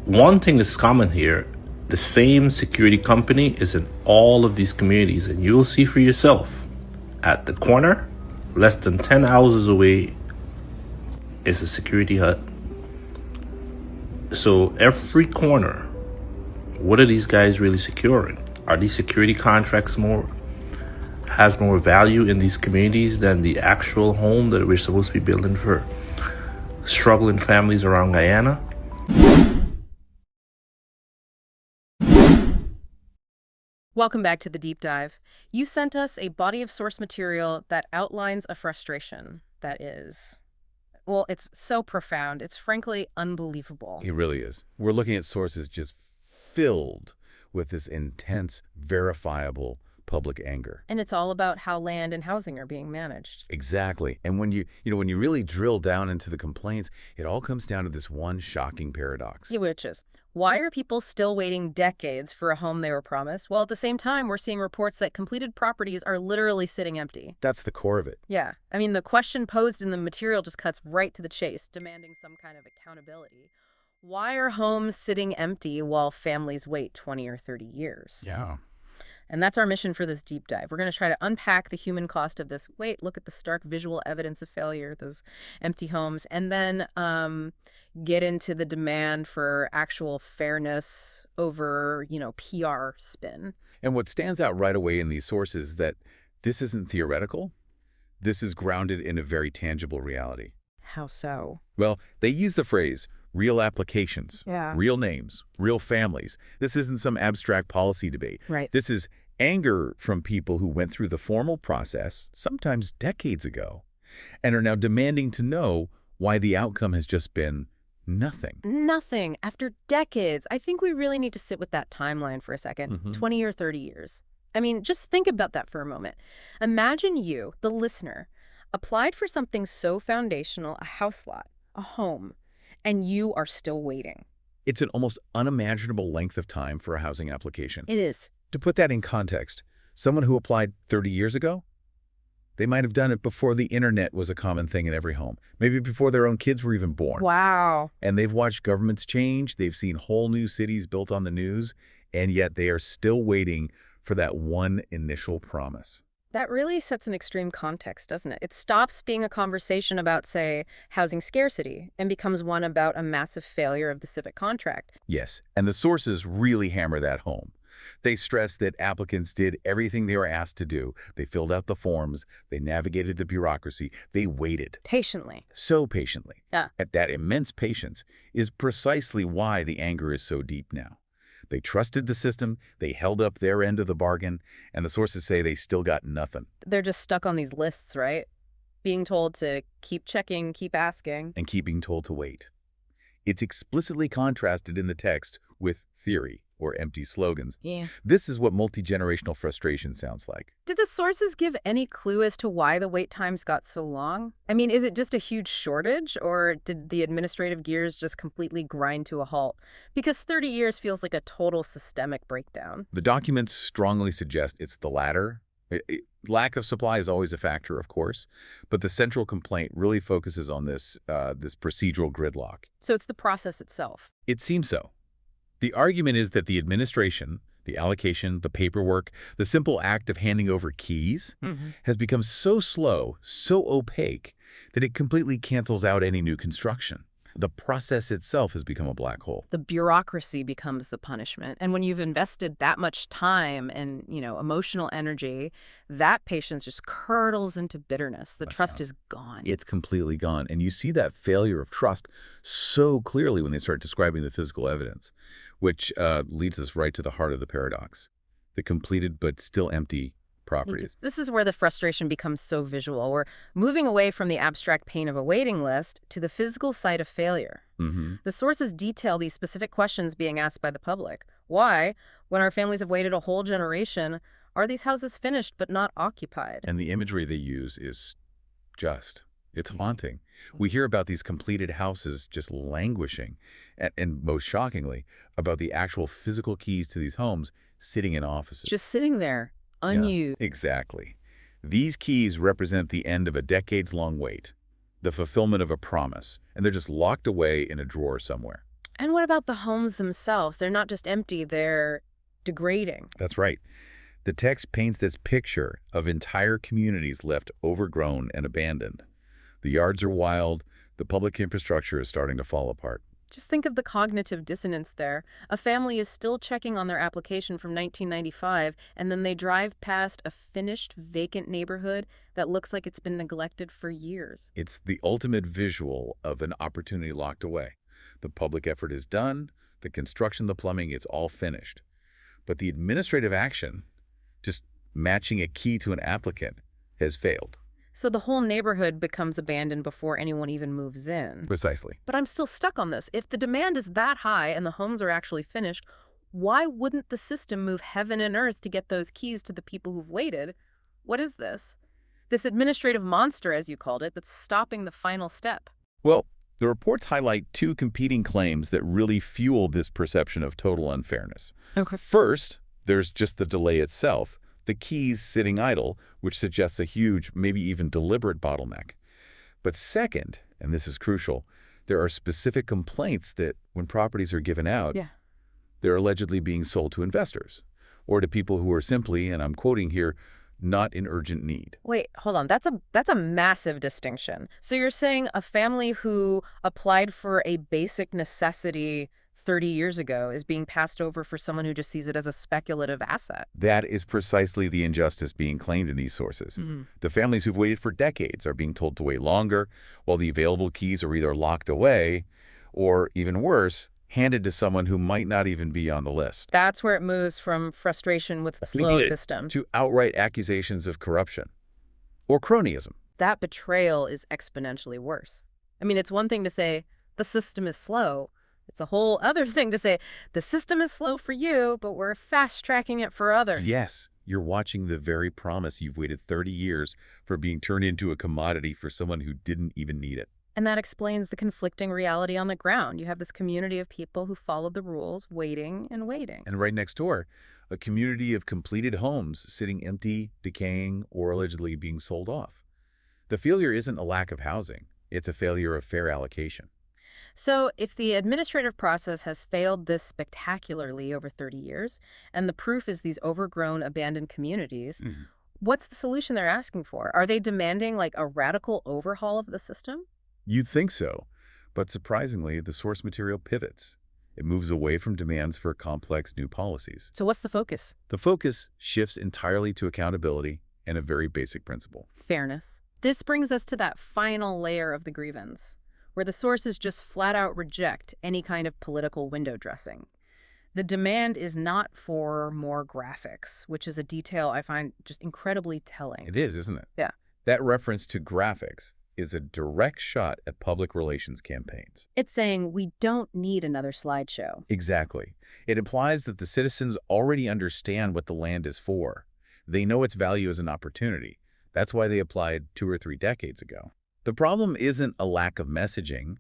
one thing that's common here, the same security company is in all of these communities, and you'll see for yourself. At the corner, less than 10 houses away, is a security hut. So every corner, what are these guys really securing? Are these security contracts has more value in these communities than the actual home that we're supposed to be building for struggling families around Guyana? Welcome back to The Deep Dive. You sent us a body of source material that outlines a frustration that is, well, it's so profound. It's frankly unbelievable. It really is. We're looking at sources just filled with this intense, verifiable public anger. And it's all about how land and housing are being managed. Exactly. And when you really drill down into the complaints, it all comes down to this one shocking paradox. Yeah, which is, why are people still waiting decades for a home they were promised, while at the same time we're seeing reports that completed properties are literally sitting empty? That's the core of it. Yeah. I mean, the question posed in the material just cuts right to the chase, demanding some kind of accountability. Why are homes sitting empty while families wait 20 or 30 years? Yeah. And that's our mission for this deep dive. We're going to try to unpack the human cost of this. Wait, look at the stark visual evidence of failure, those empty homes, and then get into the demand for actual fairness over, PR spin. And what stands out right away in these sources is that this isn't theoretical. This is grounded in a very tangible reality. How so? Well, they use the phrase real applications, Yeah. real names, real families. This isn't some abstract policy debate. Right. This is anger from people who went through the formal process, sometimes decades ago, and are now demanding to know why the outcome has just been nothing. Nothing. After decades. I think we really need to sit with that timeline for a second. 20 or 30 years. I mean, just think about that for a moment. Imagine you, the listener, applied for something so foundational, a house lot, a home, and you are still waiting. It's an almost unimaginable length of time for a housing application. It is. To put that in context, someone who applied 30 years ago, they might have done it before the internet was a common thing in every home, maybe before their own kids were even born. Wow. And they've watched governments change, they've seen whole new cities built on the news, and yet they are still waiting for that one initial promise. That really sets an extreme context, doesn't it? It stops being a conversation about, say, housing scarcity and becomes one about a massive failure of the civic contract. Yes, and the sources really hammer that home. They stress that applicants did everything they were asked to do. They filled out the forms, they navigated the bureaucracy, they waited. Patiently. So patiently. Yeah. That immense patience is precisely why the anger is so deep now. They trusted the system, they held up their end of the bargain, and the sources say they still got nothing. They're just stuck on these lists, right? Being told to keep checking, keep asking. And keep being told to wait. It's explicitly contrasted in the text with theory, or empty slogans. Yeah. This is what multi-generational frustration sounds like. Did the sources give any clue as to why the wait times got so long? I mean, is it just a huge shortage, or did the administrative gears just completely grind to a halt? Because 30 years feels like a total systemic breakdown. The documents strongly suggest it's the latter. Lack of supply is always a factor, of course, but the central complaint really focuses on this procedural gridlock. So it's the process itself. It seems so. The argument is that the administration, the allocation, the paperwork, the simple act of handing over keys has become so slow, so opaque, that it completely cancels out any new construction. The process itself has become a black hole. The bureaucracy becomes the punishment. And when you've invested that much time and, emotional energy, that patience just curdles into bitterness. The trust is gone. It's completely gone. And you see that failure of trust so clearly when they start describing the physical evidence, which leads us right to the heart of the paradox. The completed but still empty properties. This is where the frustration becomes so visual. We're moving away from the abstract pain of a waiting list to the physical side of failure. The sources detail these specific questions being asked by the public. Why, when our families have waited a whole generation, are these houses finished but not occupied? And the imagery they use is it's haunting. We hear about these completed houses just languishing, and most shockingly, about the actual physical keys to these homes sitting in offices. Just sitting there. Unused. Yeah, exactly. These keys represent the end of a decades-long wait, the fulfillment of a promise, and they're just locked away in a drawer somewhere. And what about the homes themselves? They're not just empty, they're degrading. That's right. The text paints this picture of entire communities left overgrown and abandoned. The yards are wild. The public infrastructure is starting to fall apart. Just think of the cognitive dissonance there. A family is still checking on their application from 1995, and then they drive past a finished, vacant neighborhood that looks like it's been neglected for years. It's the ultimate visual of an opportunity locked away. The public effort is done. The construction, the plumbing, it's all finished. But the administrative action, just matching a key to an applicant, has failed. So the whole neighborhood becomes abandoned before anyone even moves in. Precisely. But I'm still stuck on this. If the demand is that high and the homes are actually finished, why wouldn't the system move heaven and earth to get those keys to the people who've waited? What is this? This administrative monster, as you called it, that's stopping the final step. Well, the reports highlight two competing claims that really fuel this perception of total unfairness. Okay. First, there's just the delay itself, the keys sitting idle, which suggests a huge, maybe even deliberate bottleneck. But second, and this is crucial, there are specific complaints that when properties are given out, they're allegedly being sold to investors or to people who are simply, and I'm quoting here, not in urgent need. Wait, hold on. That's a massive distinction. So you're saying a family who applied for a basic necessity 30 years ago is being passed over for someone who just sees it as a speculative asset. That is precisely the injustice being claimed in these sources. The families who've waited for decades are being told to wait longer, while the available keys are either locked away or, even worse, handed to someone who might not even be on the list. That's where it moves from frustration with the slow system to outright accusations of corruption or cronyism. That betrayal is exponentially worse. I mean, it's one thing to say the system is slow. It's a whole other thing to say the system is slow for you, but we're fast-tracking it for others. Yes, you're watching the very promise you've waited 30 years for being turned into a commodity for someone who didn't even need it. And that explains the conflicting reality on the ground. You have this community of people who followed the rules, waiting and waiting. And right next door, a community of completed homes sitting empty, decaying, or allegedly being sold off. The failure isn't a lack of housing. It's a failure of fair allocation. So if the administrative process has failed this spectacularly over 30 years, and the proof is these overgrown, abandoned communities, what's the solution they're asking for? Are they demanding like a radical overhaul of the system? You'd think so, but surprisingly, the source material pivots. It moves away from demands for complex new policies. So what's the focus? The focus shifts entirely to accountability and a very basic principle. Fairness. This brings us to that final layer of the grievance, where the sources just flat out reject any kind of political window dressing. The demand is not for more graphics, which is a detail I find just incredibly telling. It is, isn't it? Yeah. That reference to graphics is a direct shot at public relations campaigns. It's saying we don't need another slideshow. Exactly. It implies that the citizens already understand what the land is for. They know its value as an opportunity. That's why they applied 2 or 3 decades ago. The problem isn't a lack of messaging.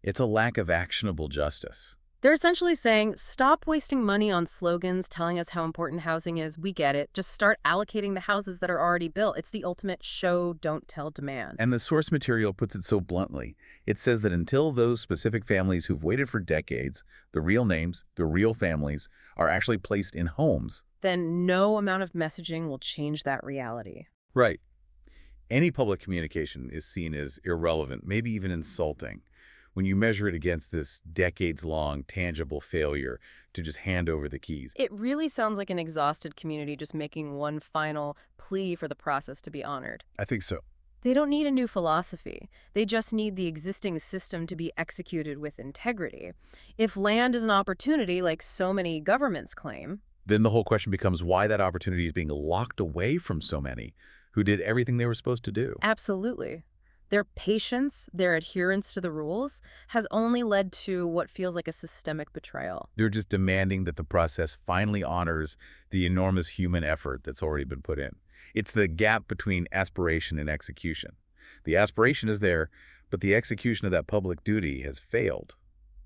It's a lack of actionable justice. They're essentially saying, stop wasting money on slogans telling us how important housing is. We get it. Just start allocating the houses that are already built. It's the ultimate show, don't tell demand. And the source material puts it so bluntly. It says that until those specific families who've waited for decades, the real names, the real families, are actually placed in homes, then no amount of messaging will change that reality. Right. Any public communication is seen as irrelevant, maybe even insulting, when you measure it against this decades-long tangible failure to just hand over the keys. It really sounds like an exhausted community just making one final plea for the process to be honored. I think so. They don't need a new philosophy. They just need the existing system to be executed with integrity. If land is an opportunity, like so many governments claim, then the whole question becomes why that opportunity is being locked away from so many who did everything they were supposed to do. Absolutely. Their patience, their adherence to the rules, has only led to what feels like a systemic betrayal. They're just demanding that the process finally honors the enormous human effort that's already been put in. It's the gap between aspiration and execution. The aspiration is there, but the execution of that public duty has failed.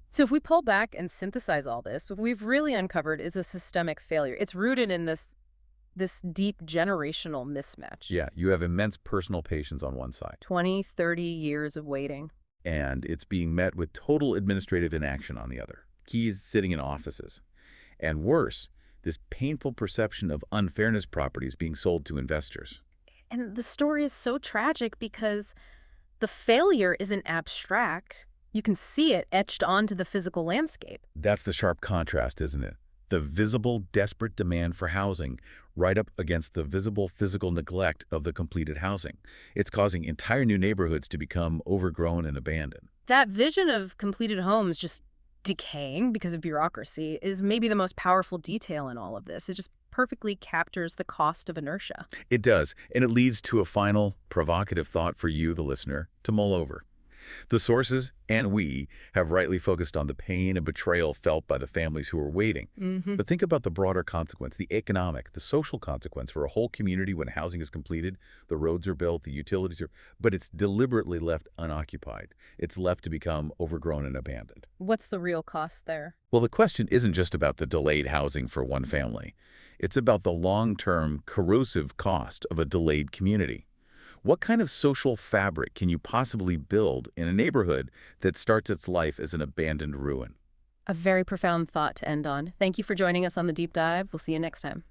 So if we pull back and synthesize all this, what we've really uncovered is a systemic failure. It's rooted in this deep generational mismatch. Yeah, you have immense personal patience on one side. 20, 30 years of waiting. And it's being met with total administrative inaction on the other. keys sitting in offices. And worse, this painful perception of unfairness properties being sold to investors. And the story is so tragic because the failure isn't abstract. You can see it etched onto the physical landscape. That's the sharp contrast, isn't it? The visible, desperate demand for housing right up against the visible physical neglect of the completed housing. It's causing entire new neighborhoods to become overgrown and abandoned. That vision of completed homes just decaying because of bureaucracy is maybe the most powerful detail in all of this. It just perfectly captures the cost of inertia. It does, and it leads to a final, provocative thought for you, the listener, to mull over. The sources, and we, have rightly focused on the pain and betrayal felt by the families who are waiting. But think about the broader consequence, the economic, the social consequence for a whole community when housing is completed, the roads are built, the utilities are, but it's deliberately left unoccupied. It's left to become overgrown and abandoned. What's the real cost there? Well, the question isn't just about the delayed housing for one family. It's about the long-term, corrosive cost of a delayed community. What kind of social fabric can you possibly build in a neighborhood that starts its life as an abandoned ruin? A very profound thought to end on. Thank you for joining us on The Deep Dive. We'll see you next time.